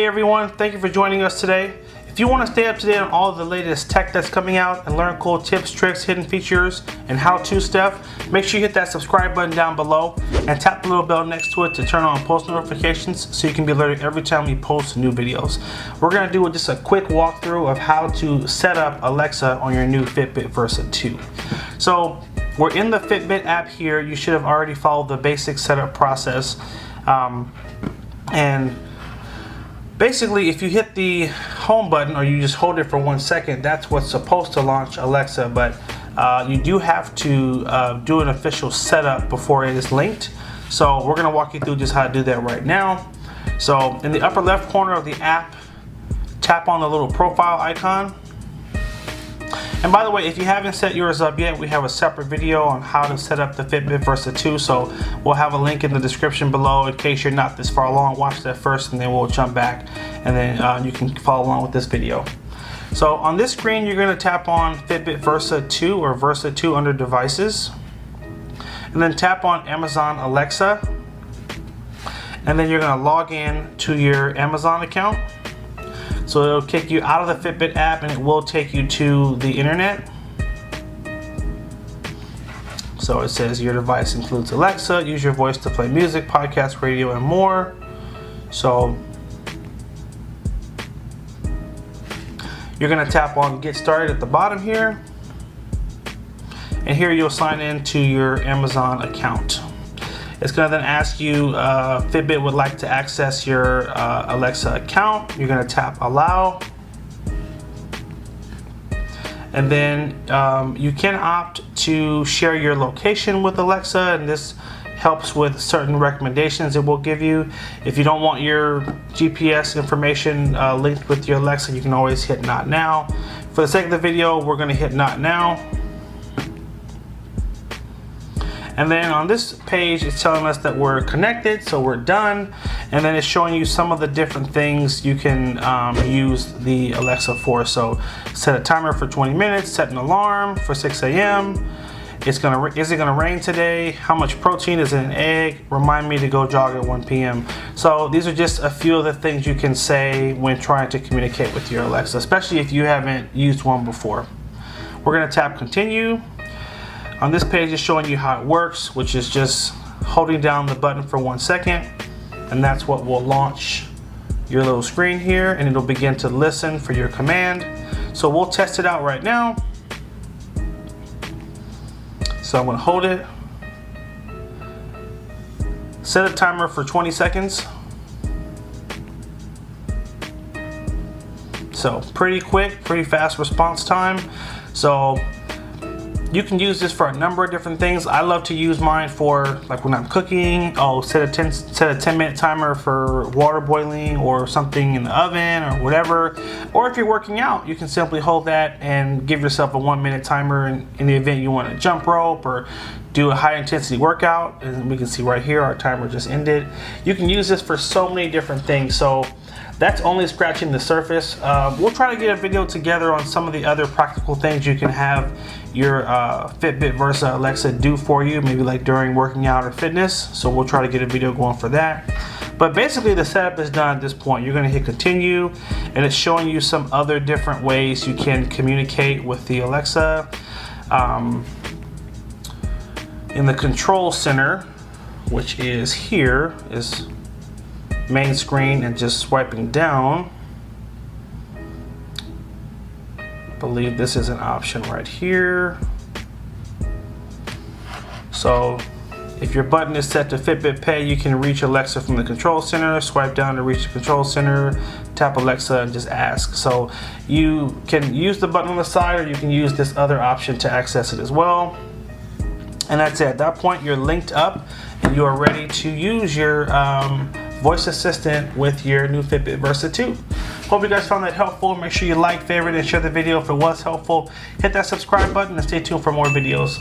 Hey everyone, thank you for joining us today. If you want to stay up to date on all of the latest tech that's coming out and learn cool tips, tricks, hidden features, and how-to stuff, make sure you hit that subscribe button down below and tap the little bell next to it to turn on post notifications so you can be alerted every time we post new videos. We're going to do just a quick walkthrough of how to set up Alexa on your new Fitbit Versa 2. So we're in the Fitbit app here. You should have already followed the basic setup process. And basically, if you hit the home button or you just hold it for 1 second, that's what's supposed to launch Alexa, but you do have to do an official setup before it is linked. So we're going to walk you through just how to do that right now. So in the upper left corner of the app, tap on the little profile icon. And by the way, if you haven't set yours up yet, we have a separate video on how to set up the Fitbit Versa 2, so we'll have a link in the description below in case you're not this far along. Watch that first and then we'll jump back and then you can follow along with this video. So on this screen, you're going to tap on Fitbit Versa 2 or Versa 2 under devices, and then tap on Amazon Alexa, and then you're going to log in to your Amazon account. So it'll kick you out of the Fitbit app and it will take you to the internet. So it says your device includes Alexa, use your voice to play music, podcasts, radio, and more. So you're going to tap on get started at the bottom here. And here you'll sign in to your Amazon account. It's going to then ask you, Fitbit would like to access your Alexa account. You're going to tap allow. And then you can opt to share your location with Alexa, and this helps with certain recommendations it will give you. If you don't want your GPS information linked with your Alexa, you can always hit not now. For the sake of the video, we're going to hit not now. And then on this page, it's telling us that we're connected, so we're done. And then it's showing you some of the different things you can use the Alexa for. So set a timer for 20 minutes, set an alarm for 6 a.m. Is it gonna rain today? How much protein is in an egg? Remind me to go jog at 1 p.m. So these are just a few of the things you can say when trying to communicate with your Alexa, especially if you haven't used one before. We're gonna tap continue. On this page, it's showing you how it works, which is just holding down the button for 1 second, and that's what will launch your little screen here, and it'll begin to listen for your command. So we'll test it out right now. So I'm going to hold it, set a timer for 20 seconds. So pretty quick, pretty fast response time. So you can use this for a number of different things. I love to use mine for like when I'm cooking. I'll set a 10-minute timer for water boiling or something in the oven or whatever. Or if you're working out, you can simply hold that and give yourself a 1-minute timer in the event you want to jump rope or do a high intensity workout. And we can see right here our timer just ended. You can use this for so many different things. So that's only scratching the surface. We'll try to get a video together on some of the other practical things you can have your Fitbit Versa Alexa do for you, maybe like during working out or fitness. So we'll try to get a video going for that. But basically the setup is done at this point. You're gonna hit continue, and it's showing you some other different ways you can communicate with the Alexa. In the control center, which is here, is main screen, and just swiping down, I believe this is an option right here. So if your button is set to Fitbit Pay, you can reach Alexa from the control center. Swipe down to reach the control center, tap Alexa and just ask. So you can use the button on the side, or you can use this other option to access it as well. And that's it. At that point, you're linked up and you are ready to use your voice assistant with your new Fitbit Versa 2. Hope you guys found that helpful. Make sure you like, favorite, and share the video if it was helpful. Hit that subscribe button and stay tuned for more videos.